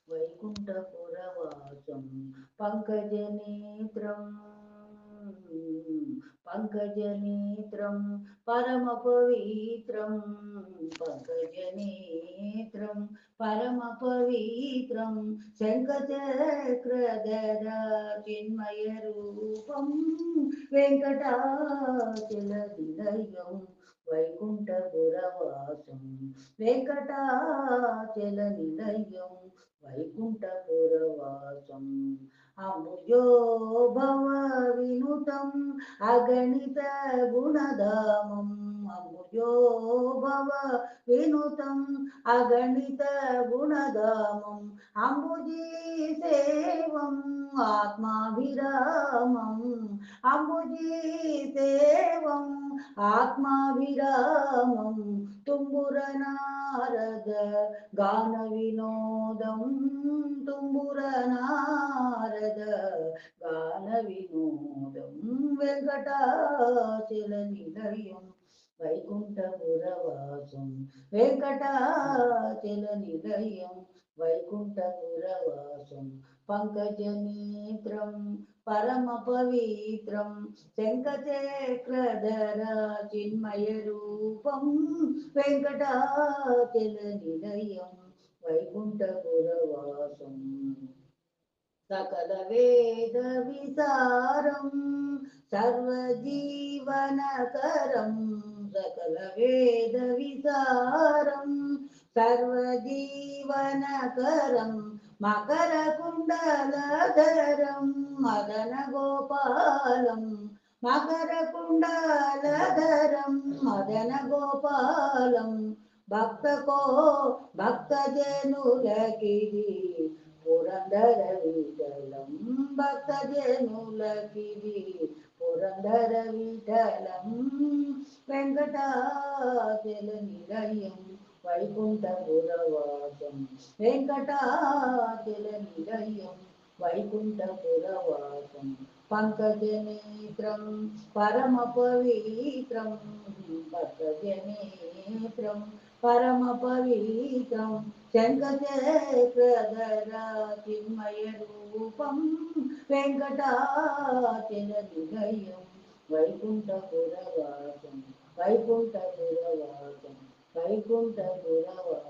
వైకుంఠపురవాసం పంకజనేత్రం పంకజనేత్రం పరమపవిత్రం పంకజనేత్రం పరమపవిత్రం శంఖచక్రధర చిన్మయరూపం వెంకటాచలనిలయం వైకుంఠపురవాసం వెంకటాచలనిలయం వైకుంఠపురవాసం అముజో భవ వినుతం అగణిత గుణధామం అముజో భవ వినుతం అగణిత గుణధామం అంబుజీ సేవం ఆత్మాభిరామం అంబుజీ సేవం ఆత్మాభిరామం తుంబుర నారద గాన వినోదం తుంబుర నారద గాన వినోదం వెంకటాచల నిలయం వైకుంఠపురవాసం వెంకటాచల నిలయం వైకుంఠపురవాసం పంకజనేత్రం పరమ పవిత్రం శంఖచక్రధర చిన్మయ రూపం వెంకటాచల నిలయం వైకుంఠపురవాసం సకల వేద విసారం సర్వజీవనకరం సకల వేద విసారం సర్వజీవనకరం మకర కుండలధరం మదన గోపాలం మకర కుండలధరం మదన గోపాలం భక్తజనులకిది పురందర విఠలం భక్తజనులకిది పురందర విఠలం వెంకటాచల నిలయం వైకుంఠపురవాసం వెంకటాచల నిలయం వైకుంఠపురవాసం పంకజనేత్రం పరమ పవిత్రం పంకజనేత్రం పరమ పవిత్రం శంఖచక్రధర చిన్మయ రూపం వెంకటాచల నిలయం వైకుంఠపురవాసం వైకుంఠపురవాసం వైకుంఠపురవాసం